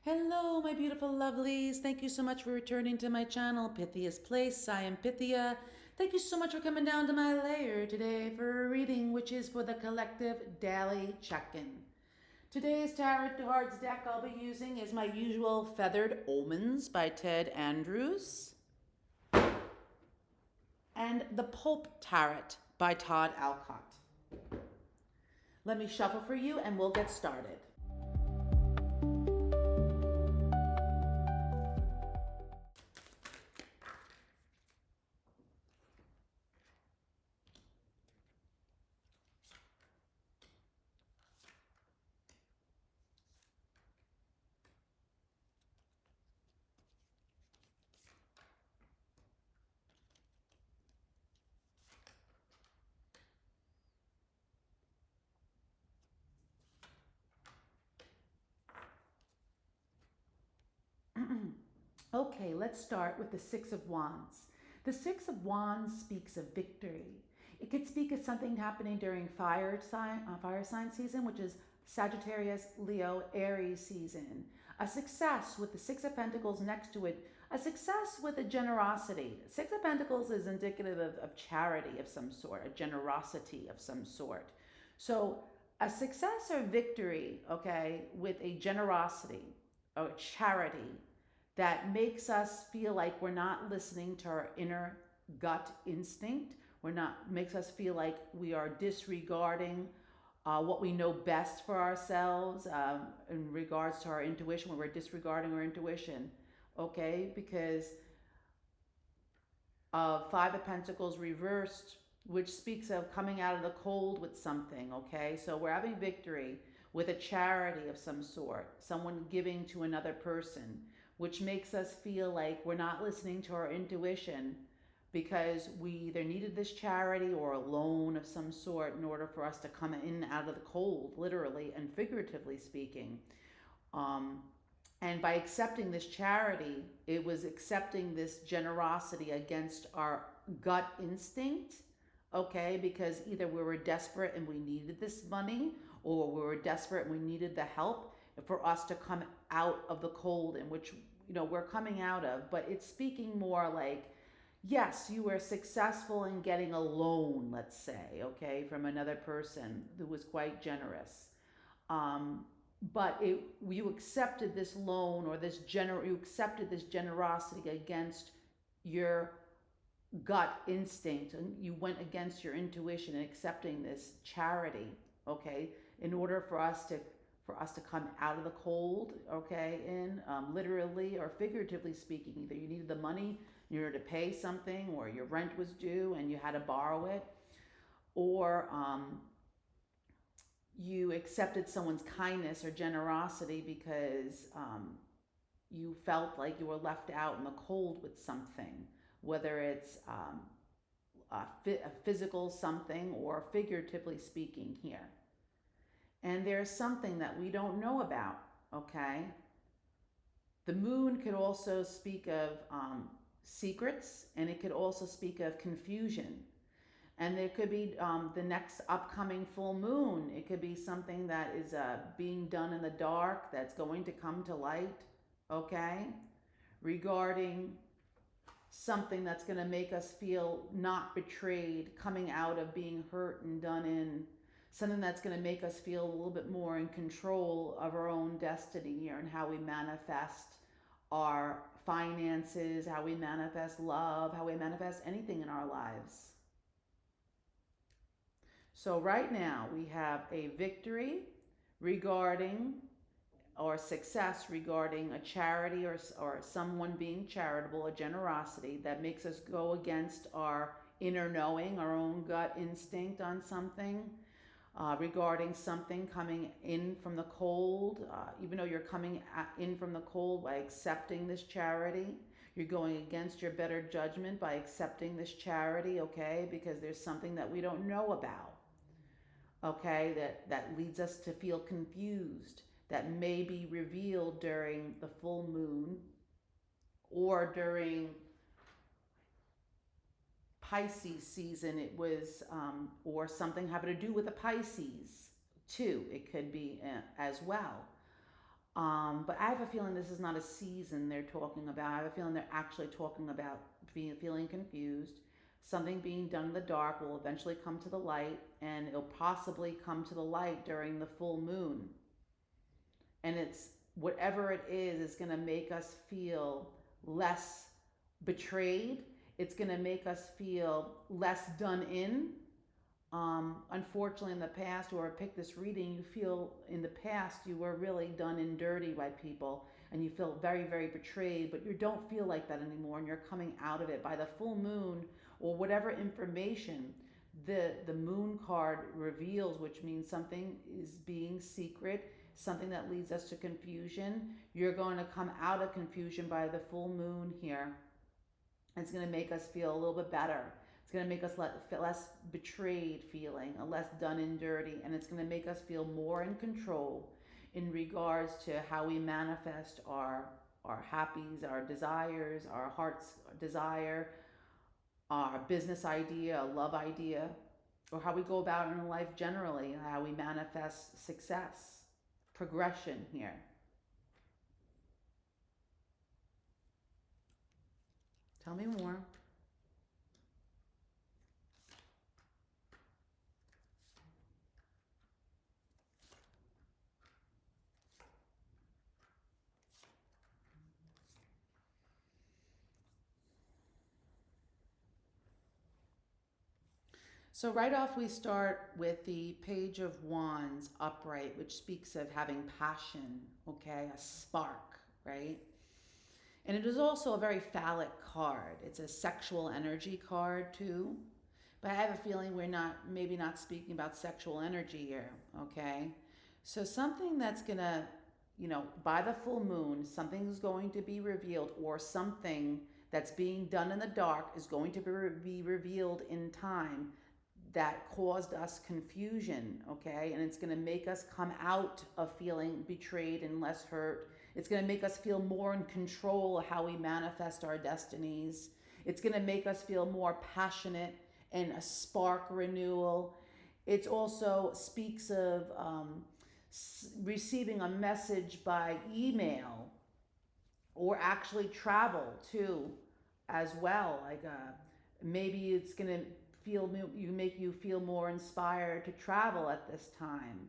Hello, my beautiful lovelies. Thank you so much for returning to my channel, Pythia's Place. I am Pythia. Thank you so much for coming down to my lair today for a reading, which is for the collective daily check-in. Today's tarot cards deck I'll be using is my usual Feathered Omens by Ted Andrews and the Pope Tarot by Todd Alcott. Let me shuffle for you and we'll get started. Okay, let's start with the Six of Wands. The Six of Wands speaks of victory. It could speak of something happening during fire sign season, which is Sagittarius, Leo, Aries season. A success with the Six of Pentacles next to it. A success with a generosity. Six of Pentacles is indicative of charity of some sort, a generosity of some sort. So a success or victory, okay, with a generosity or charity that makes us feel like we're not listening to our inner gut instinct. Makes us feel like we are disregarding what we know best for ourselves in regards to our intuition, when we're disregarding our intuition, okay? Because Five of Pentacles reversed, which speaks of coming out of the cold with something, okay? So we're having victory with a charity of some sort, someone giving to another person, which makes us feel like we're not listening to our intuition because we either needed this charity or a loan of some sort in order for us to come in out of the cold, literally and figuratively speaking. And by accepting this charity, it was accepting this generosity against our gut instinct, okay? Because either we were desperate and we needed this money, or we were desperate and we needed the help for us to come out of the cold in which, we're coming out of. But it's speaking more like, yes, you were successful in getting a loan, let's say, okay, from another person who was quite generous. But you accepted this loan or you accepted this generosity against your gut instinct, and you went against your intuition in accepting this charity, okay, in order for us to come out of the cold, okay, in literally or figuratively speaking. Either you needed the money in order to pay something, or your rent was due and you had to borrow it, or you accepted someone's kindness or generosity because you felt like you were left out in the cold with something, whether it's a physical something or figuratively speaking here. And there's something that we don't know about, okay? The moon could also speak of secrets, and it could also speak of confusion. And there could be the next upcoming full moon. It could be something that is being done in the dark that's going to come to light, okay? Regarding something that's going to make us feel not betrayed, coming out of being hurt and done in, something that's going to make us feel a little bit more in control of our own destiny here and how we manifest our finances, how we manifest love, how we manifest anything in our lives. So right now we have a victory regarding, or success regarding, a charity or someone being charitable, a generosity that makes us go against our inner knowing, our own gut instinct on something, regarding something coming in from the cold. Even though you're coming in from the cold by accepting this charity, you're going against your better judgment by accepting this charity, okay? Because there's something that we don't know about, okay, that leads us to feel confused, that may be revealed during the full moon or during Pisces season. It was, or something having to do with the Pisces too. It could be as well. But I have a feeling this is not a season they're talking about. I have a feeling they're actually talking about feeling confused. Something being done in the dark will eventually come to the light, and it'll possibly come to the light during the full moon. And it's whatever it is going to make us feel less betrayed. It's going to make us feel less done in. Unfortunately, in the past, whoever picked this reading, you feel in the past you were really done in dirty by people and you feel very, very betrayed, but you don't feel like that anymore and you're coming out of it. By the full moon or whatever information the moon card reveals, which means something is being secret, something that leads us to confusion, you're going to come out of confusion by the full moon here. It's going to make us feel a little bit better. It's going to make us less betrayed feeling, a less done and dirty, and it's going to make us feel more in control in regards to how we manifest our happies, our desires, our heart's desire, our business idea, love idea, or how we go about in life generally, how we manifest success, progression here. Tell me more. So right off we start with the Page of Wands upright, which speaks of having passion, okay, a spark, right? And it is also a very phallic card. It's a sexual energy card too. But I have a feeling we're maybe not speaking about sexual energy here, okay? So something that's gonna, by the full moon, something's going to be revealed, or something that's being done in the dark is going to be revealed in time that caused us confusion, okay? And it's going to make us come out of feeling betrayed and less hurt. It's going to make us feel more in control of how we manifest our destinies. It's going to make us feel more passionate and a spark renewal. It also speaks of receiving a message by email or actually travel too as well. Like maybe it's going to make you feel more inspired to travel at this time.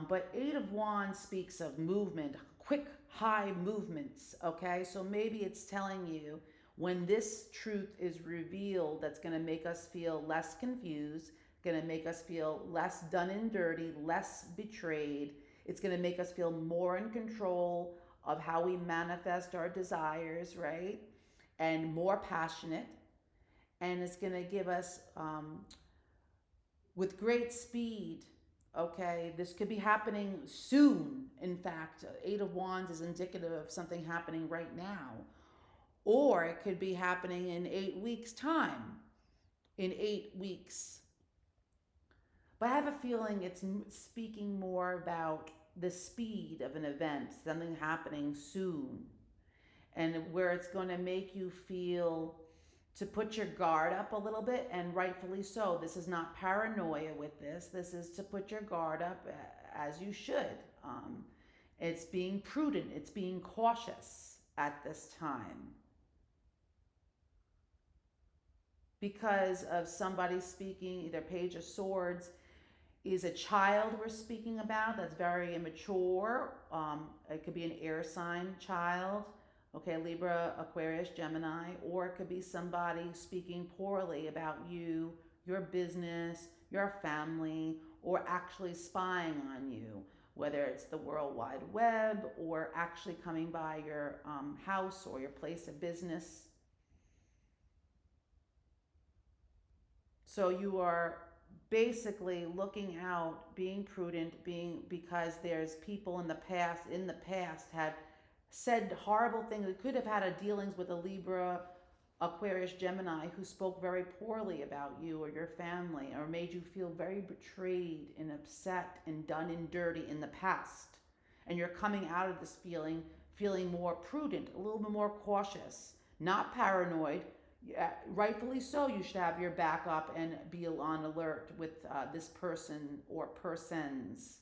But Eight of Wands speaks of movement, quick, high movements, okay? So maybe it's telling you when this truth is revealed that's going to make us feel less confused, going to make us feel less done and dirty, less betrayed. It's going to make us feel more in control of how we manifest our desires, right? And more passionate. And it's going to give us, with great speed, okay, this could be happening soon. In fact, Eight of Wands is indicative of something happening right now. Or it could be happening in 8 weeks' time, in 8 weeks. But I have a feeling it's speaking more about the speed of an event, something happening soon, and where it's going to make you feel to put your guard up a little bit, and rightfully so. This is not paranoia with this. This is to put your guard up as you should. It's being prudent. It's being cautious at this time. Because of somebody speaking, either Page of Swords is a child we're speaking about that's very immature. It could be an air sign child. Okay, Libra, Aquarius, Gemini, or it could be somebody speaking poorly about you, your business, your family, or actually spying on you, whether it's the World Wide Web or actually coming by your house or your place of business. So you are basically looking out, being prudent, because there's people in the past had said horrible things. It could have had a dealings with a Libra, Aquarius, Gemini who spoke very poorly about you or your family, or made you feel very betrayed and upset and done and dirty in the past. And you're coming out of this feeling more prudent, a little bit more cautious, not paranoid. Rightfully so, you should have your back up and be on alert with this person or persons.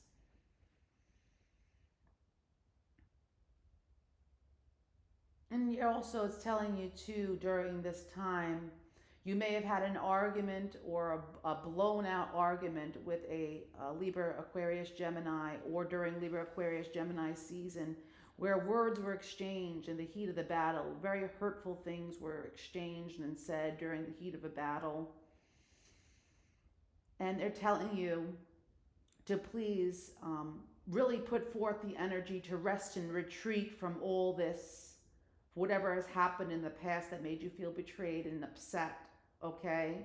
And also, it's telling you too during this time, you may have had an argument or a blown out argument with a Libra, Aquarius, Gemini, or during Libra, Aquarius, Gemini season, where words were exchanged in the heat of the battle. Very hurtful things were exchanged and said during the heat of a battle. And they're telling you to please really put forth the energy to rest and retreat from all this, whatever has happened in the past that made you feel betrayed and upset, okay?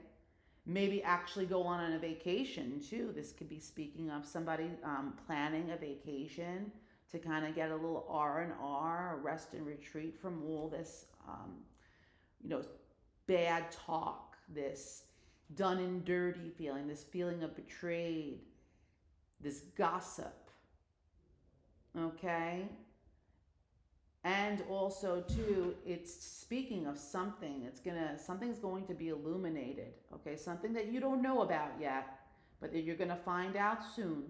Maybe actually go on a vacation too. This could be speaking of somebody planning a vacation to kind of get a little R&R, rest and retreat from all this, you know, bad talk, this done and dirty feeling, this feeling of betrayed, this gossip, okay? And also too, it's speaking of something. Something's going to be illuminated, okay? Something that you don't know about yet, but that you're gonna find out soon.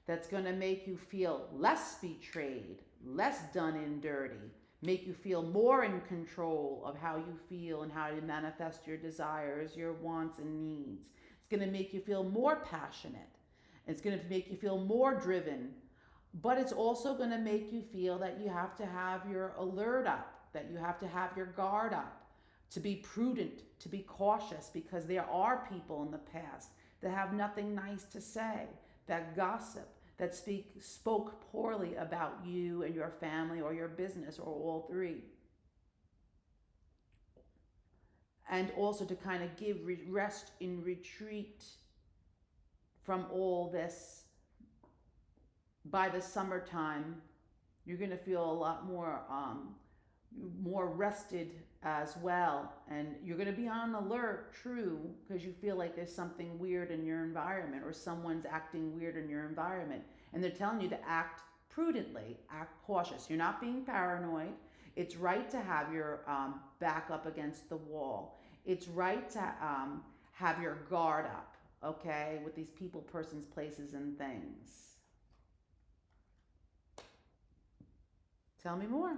That's gonna make you feel less betrayed, less done in dirty, make you feel more in control of how you feel and how you manifest your desires, your wants and needs. It's gonna make you feel more passionate. It's gonna make you feel more driven. But it's also going to make you feel that you have to have your alert up, that you have to have your guard up, to be prudent, to be cautious, because there are people in the past that have nothing nice to say, that gossip, that spoke poorly about you and your family or your business or all three. And also to kind of give rest in retreat from all this. By the summertime, you're going to feel a lot more rested as well, and you're going to be on alert, true, because you feel like there's something weird in your environment or someone's acting weird in your environment, and they're telling you to act prudently, act cautious. You're not being paranoid. It's right to have your back up against the wall. It's right to have your guard up, okay, with these people, persons, places, and things. Tell me more.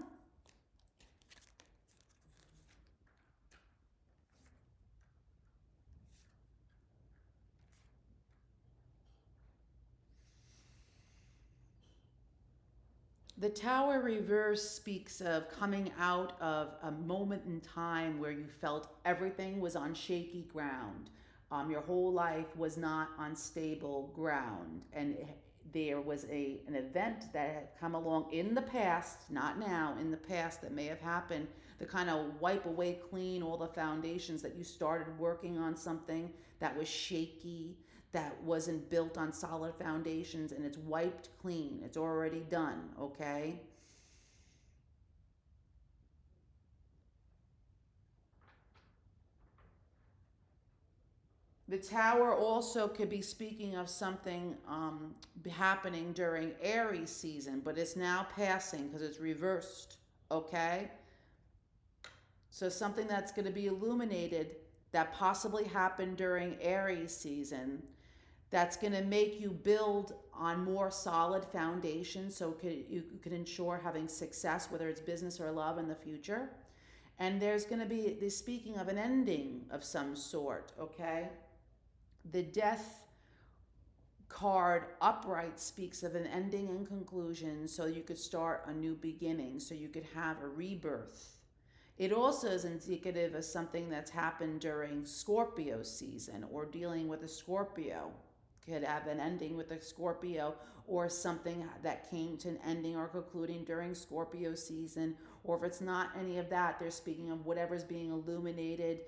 The Tower reverse speaks of coming out of a moment in time where you felt everything was on shaky ground. Your whole life was not on stable ground, and there was an event that had come along in the past, not now, in the past, that may have happened to kind of wipe away clean all the foundations, that you started working on something that was shaky, that wasn't built on solid foundations, and it's wiped clean. It's already done, okay? The Tower also could be speaking of something happening during Aries season, but it's now passing because it's reversed, okay? So something that's going to be illuminated that possibly happened during Aries season, that's going to make you build on more solid foundations, so you can ensure having success, whether it's business or love, in the future. And there's going to be this speaking of an ending of some sort, okay? The Death card upright speaks of an ending and conclusion, so you could start a new beginning, so you could have a rebirth. It also is indicative of something that's happened during Scorpio season, or dealing with a Scorpio. Could have an ending with a Scorpio, or something that came to an ending or concluding during Scorpio season. Or if it's not any of that, they're speaking of whatever's being illuminated,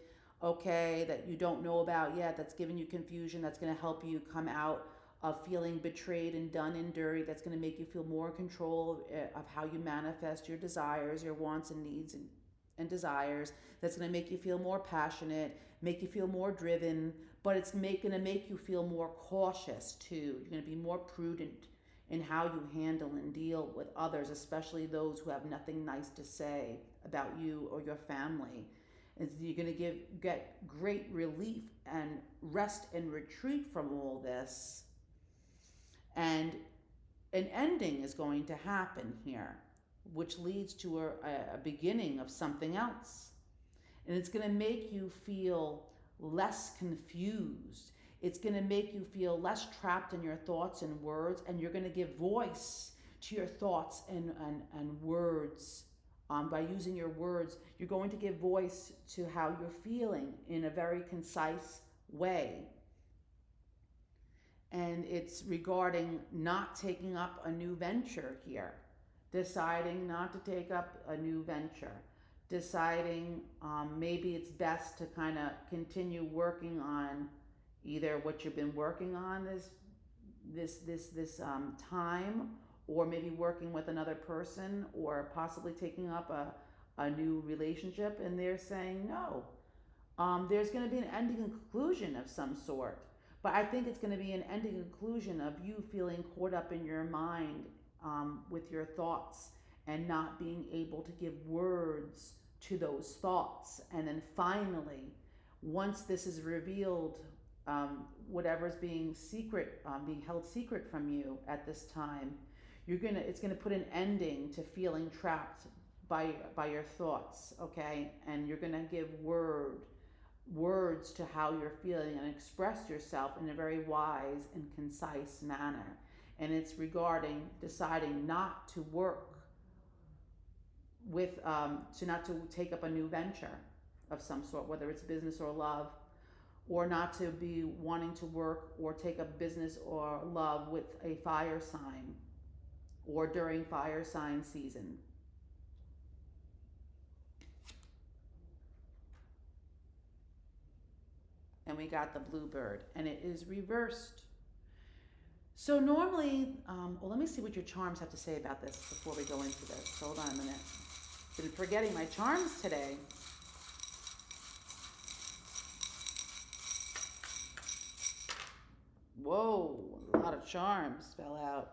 okay, that you don't know about yet, that's giving you confusion, that's going to help you come out of feeling betrayed and done and dirty, that's going to make you feel more in control of how you manifest your desires, your wants and needs and desires. That's going to make you feel more passionate, make you feel more driven, but it's going to make you feel more cautious too. You're going to be more prudent in how you handle and deal with others, especially those who have nothing nice to say about you or your family. And you're going to get great relief and rest and retreat from all this. And an ending is going to happen here. which leads to a beginning of something else. And it's going to make you feel less confused. It's going to make you feel less trapped in your thoughts and words, and you're going to give voice to your thoughts and words. By using your words, you're going to give voice to how you're feeling in a very concise way. And it's regarding not taking up a new venture here, deciding not to take up a new venture, deciding maybe it's best to kind of continue working on either what you've been working on this time, or maybe working with another person, or possibly taking up a new relationship. And they're saying no. There's going to be an ending conclusion of some sort. But I think it's going to be an ending conclusion of you feeling caught up in your mind with your thoughts and not being able to give words to those thoughts. And then finally, once this is revealed, whatever's being held secret from you at this time, it's gonna put an ending to feeling trapped by your thoughts, okay? And you're gonna give words to how you're feeling and express yourself in a very wise and concise manner. And it's regarding deciding not to work with, not to take up a new venture of some sort, whether it's business or love, or not to be wanting to work or take up business or love with a fire sign or during fire sign season. And we got the bluebird, and it is reversed. So normally, well, let me see what your charms have to say about this before we go into this. Hold on a minute. Been forgetting my charms today. Whoa, a lot of charms fell out.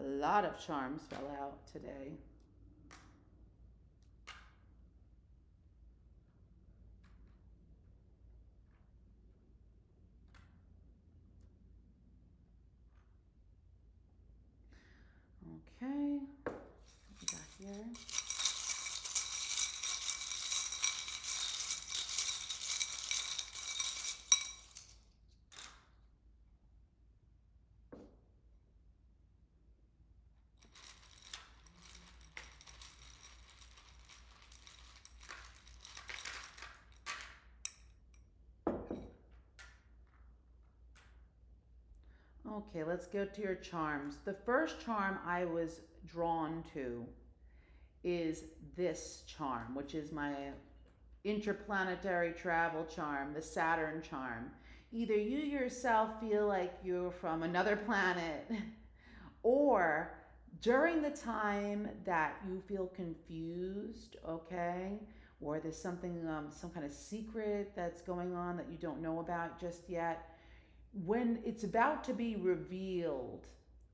A lot of charms fell out today. Okay, what we got here? Okay, let's go to your charms. The first charm I was drawn to is this charm, which is my interplanetary travel charm, the Saturn charm. Either you yourself feel like you're from another planet, or during the time that you feel confused, okay, or there's something, some kind of secret that's going on that you don't know about just yet, when it's about to be revealed,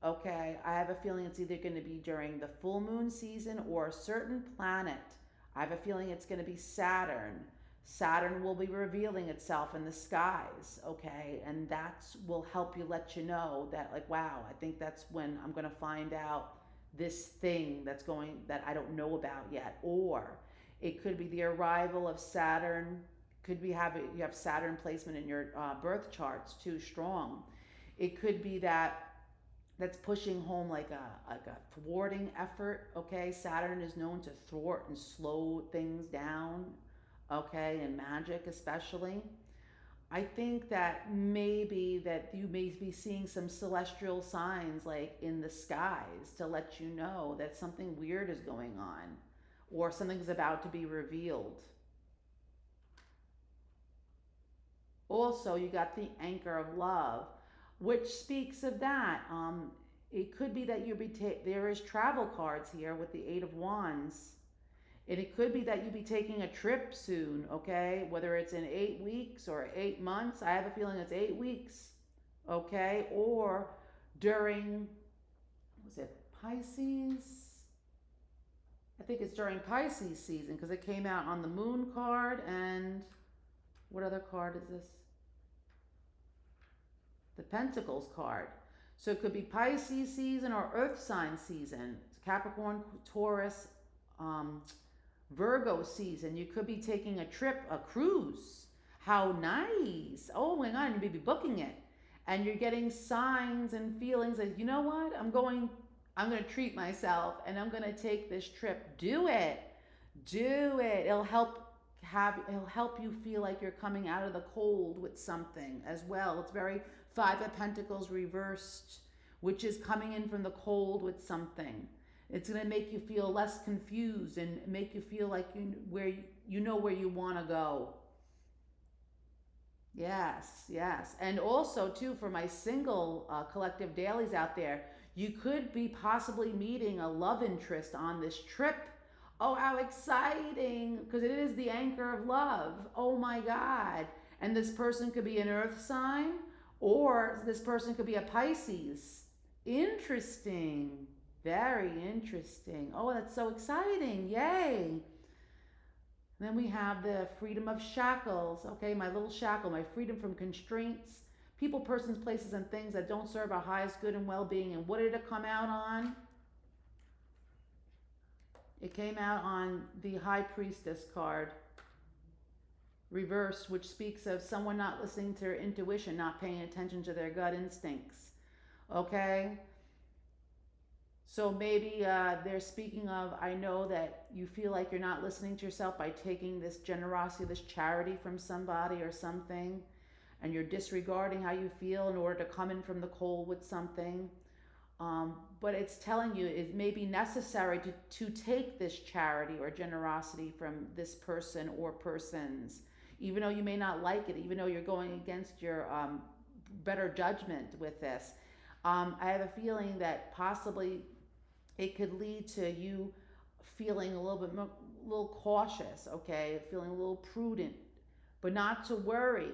okay, I have a feeling it's either going to be during the full moon season or a certain planet. I have a feeling it's going to be Saturn. Saturn will be revealing itself in the skies, okay? And that will help you, let you know that, like, wow, I think that's when I'm going to find out this thing that I don't know about yet. Or it could be the arrival of Saturn. Could be you have Saturn placement in your birth charts too strong. It could be that's pushing home like a thwarting effort. Okay, Saturn is known to thwart and slow things down. Okay, and magic especially. I think that maybe that you may be seeing some celestial signs like in the skies to let you know that something weird is going on, or something's about to be revealed. Also, you got the anchor of love, which speaks of that. It could be that there is travel cards here with the Eight of Wands. And it could be that you be taking a trip soon, okay? Whether it's in 8 weeks or 8 months. I have a feeling it's 8 weeks, okay? Or during, was it Pisces? I think it's during Pisces season because it came out on the Moon card. And what other card is this? The Pentacles card. So it could be Pisces season or Earth sign season. Capricorn, Taurus, um, Virgo season. You could be taking a trip, a cruise. How nice. Oh my God, you may be booking it. And you're getting signs and feelings like, you know what? I'm going to treat myself and I'm going to take this trip. Do it. Do it. It'll help you feel like you're coming out of the cold with something as well. It's very Five of Pentacles reversed, which is coming in from the cold with something. It's going to make you feel less confused and make you feel like you know where you want to go. Yes, yes. And also, too, for my single collective dailies out there, you could be possibly meeting a love interest on this trip. Oh, how exciting! Because it is the anchor of love. Oh my God. And this person could be an earth sign, or this person could be a Pisces. Interesting. Very interesting. Oh, that's so exciting. Yay. Then we have the freedom of shackles. Okay, my little shackle, my freedom from constraints, people, persons, places, and things that don't serve our highest good and well-being. And what did it come out on? It came out on the High Priestess card, reversed, which speaks of someone not listening to their intuition, not paying attention to their gut instincts. Okay? So maybe they're speaking of, I know that you feel like you're not listening to yourself by taking this generosity, this charity from somebody or something, and you're disregarding how you feel in order to come in from the cold with something. But it's telling you it may be necessary to take this charity or generosity from this person or persons, even though you may not like it, even though you're going against your better judgment with this. I have a feeling that possibly it could lead to you feeling a little cautious, okay, feeling a little prudent, but not to worry.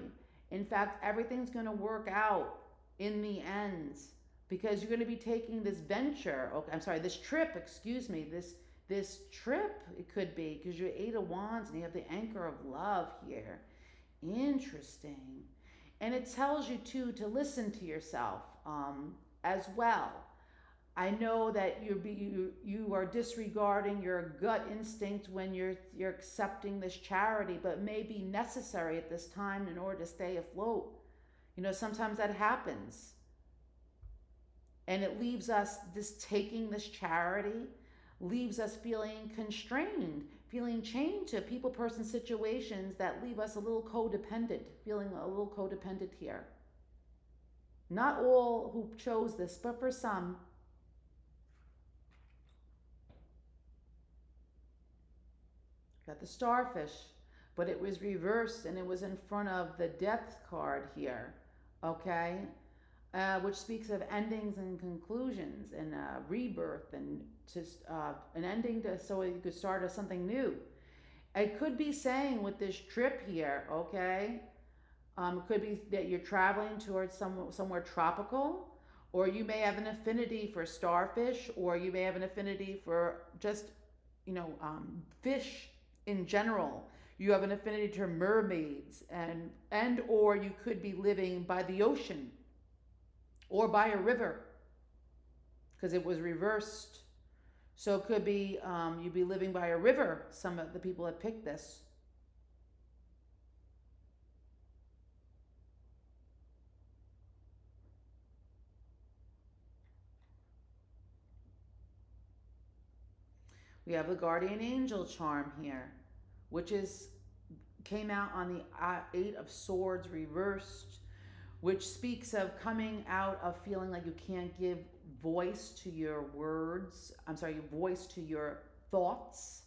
In fact, everything's going to work out in the end, because you're going to be taking this venture. Okay, I'm sorry, this trip. Excuse me. This trip. It could be because you're Eight of Wands and you have the anchor of love here. Interesting, and it tells you too to listen to yourself as well. I know that you are disregarding your gut instinct when you're accepting this charity, but it may be necessary at this time in order to stay afloat. You know, sometimes that happens. And it leaves us, taking this charity leaves us feeling constrained, feeling chained to people, person, situations that leave us a little codependent, feeling a little codependent here. Not all who chose this, but for some. Got the Starfish, but it was reversed and it was in front of the Death card here, okay? Which speaks of endings and conclusions and rebirth and just an ending so you could start something new. It could be saying with this trip here, okay, it could be that you're traveling towards somewhere tropical, or you may have an affinity for starfish, or you may have an affinity for just, fish in general. You have an affinity to mermaids, and or you could be living by the ocean or by a river, because it was reversed. So it could be you'd be living by a river. Some of the people that picked this. We have the guardian angel charm here, which came out on the Eight of Swords reversed, which speaks of coming out of feeling like you can't give voice to your words. Voice to your thoughts.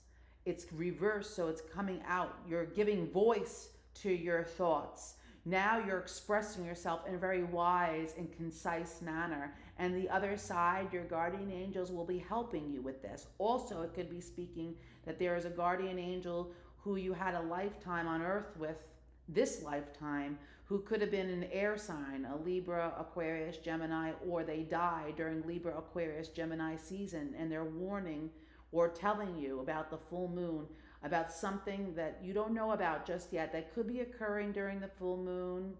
It's reversed, so it's coming out. You're giving voice to your thoughts. Now you're expressing yourself in a very wise and concise manner. And the other side, your guardian angels will be helping you with this. Also, it could be speaking that there is a guardian angel who you had a lifetime on earth with, this lifetime, who could have been an air sign, a Libra, Aquarius, Gemini, or they died during Libra, Aquarius, Gemini season, and they're warning or telling you about the full moon, about something that you don't know about just yet that could be occurring during the full moon.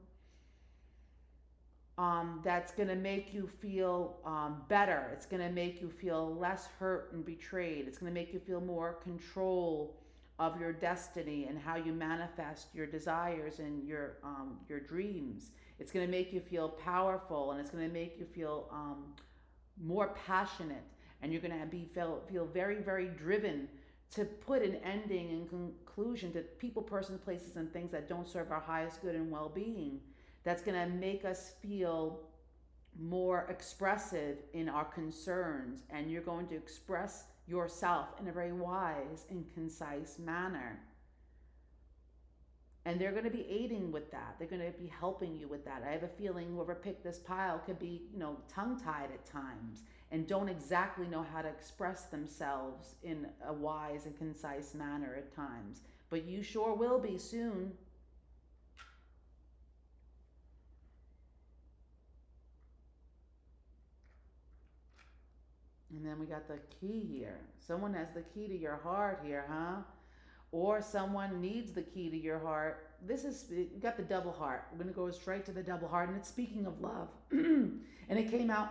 that's going to make you feel better. It's going to make you feel less hurt and betrayed. It's going to make you feel more control of your destiny and how you manifest your desires and your dreams. It's going to make you feel powerful, and it's going to make you feel more passionate, and you're going to feel very, very driven to put an ending and conclusion to people, person, places, and things that don't serve our highest good and well-being. That's going to make us feel more expressive in our concerns, and you're going to express yourself in a very wise and concise manner. And they're going to be aiding with that. They're going to be helping you with that. I have a feeling whoever picked this pile could be, tongue-tied at times and don't exactly know how to express themselves in a wise and concise manner at times. But you sure will be soon. And then we got the key here. Someone has the key to your heart here, huh? Or someone needs the key to your heart. You got the double heart. We're going to go straight to the double heart. And it's speaking of love. And it came out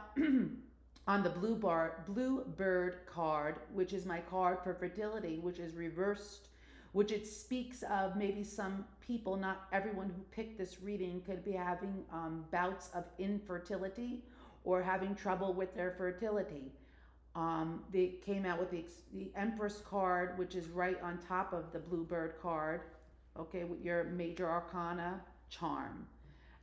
on the blue bird card, which is my card for fertility, which is reversed, which it speaks of maybe some people, not everyone who picked this reading, could be having bouts of infertility or having trouble with their fertility. They came out with the Empress card, which is right on top of the Bluebird card, okay, with your major arcana charm.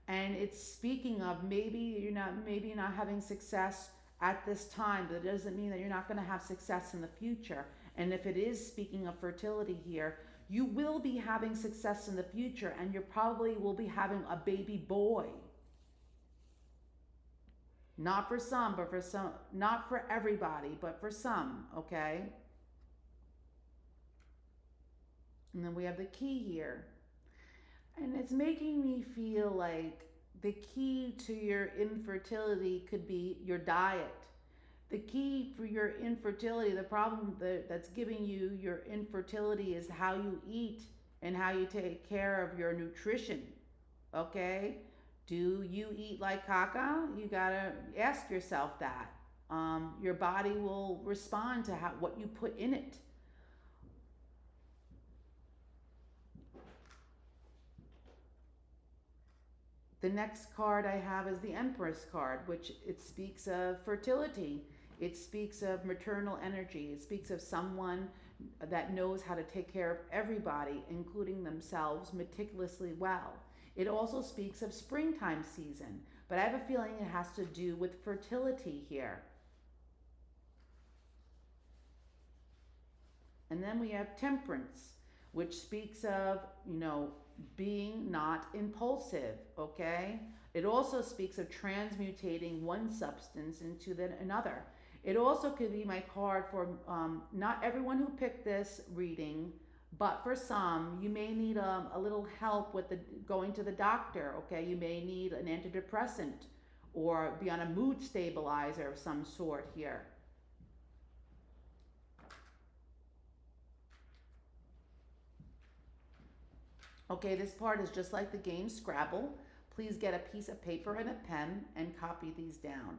And it's speaking of maybe you're not having success at this time, but it doesn't mean that you're not going to have success in the future. And if it is speaking of fertility here, you will be having success in the future, and you probably will be having a baby boy. Not for some, but for some, not for everybody, but for some, okay? And then we have the key here. And it's making me feel like the key to your infertility could be your diet. The key for your infertility, the problem that's giving you your infertility is how you eat and how you take care of your nutrition, okay? Do you eat like caca? You gotta ask yourself that. Your body will respond to what you put in it. The next card I have is the Empress card, which it speaks of fertility. It speaks of maternal energy. It speaks of someone that knows how to take care of everybody, including themselves, meticulously well. It also speaks of springtime season, but I have a feeling it has to do with fertility here. And then we have Temperance, which speaks of, being not impulsive, okay? It also speaks of transmutating one substance into another. It also could be my card for not everyone who picked this reading, but for some, you may need a little help with going to the doctor, okay? You may need an antidepressant or be on a mood stabilizer of some sort here. Okay, this part is just like the game Scrabble. Please get a piece of paper and a pen and copy these down.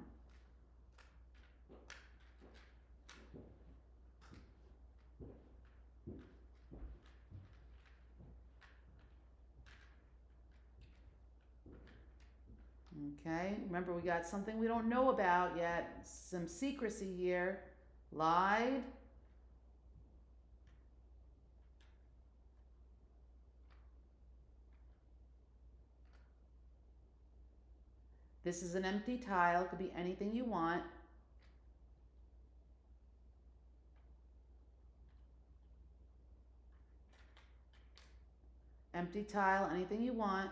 Okay, remember we got something we don't know about yet, some secrecy here. Lied. This is an empty tile, it could be anything you want. Empty tile, anything you want.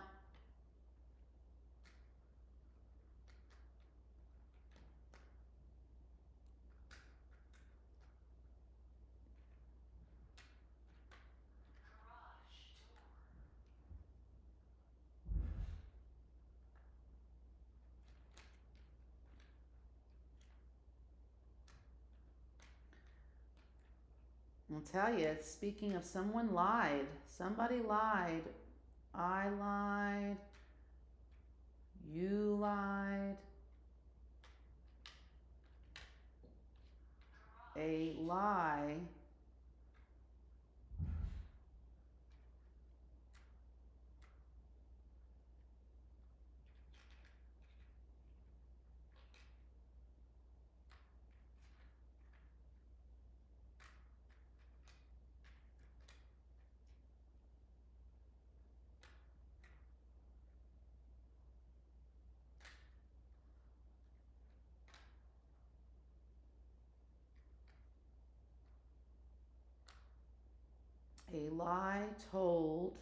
I'll tell you, speaking of someone lied. Somebody lied. I lied. You lied. A lie. A lie told.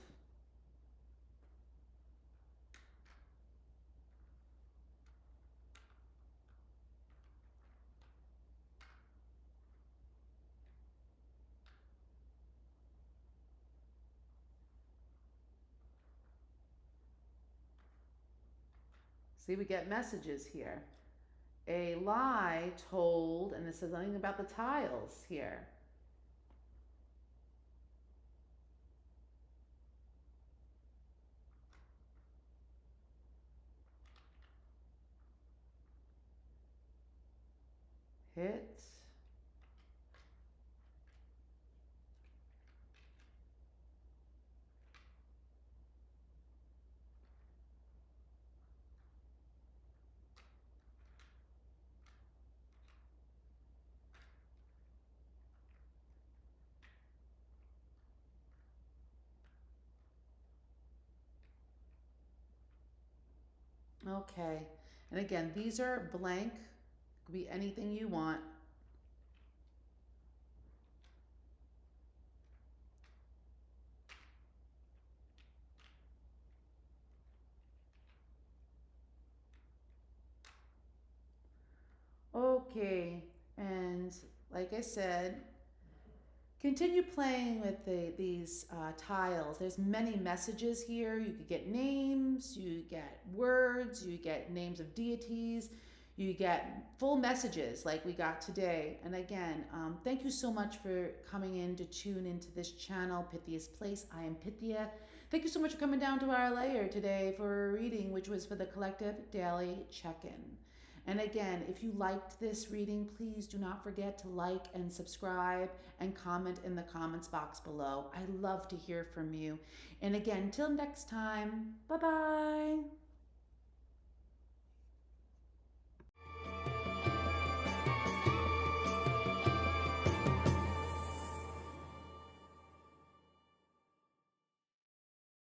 See, we get messages here. A lie told, and it says nothing about the tiles here. Hit. Okay. And again, these are blank. Could be anything you want. Okay. And like I said, continue playing with these tiles. There's many messages here. You could get names, you get words, you get names of deities, you get full messages like we got today. And again, thank you so much for coming in to tune into this channel, Pythia's Place. I am Pythia. Thank you so much for coming down to our layer today for a reading, which was for the collective daily check-in. And again, if you liked this reading, please do not forget to like and subscribe and comment in the comments box below. I love to hear from you. And again, till next time, bye-bye.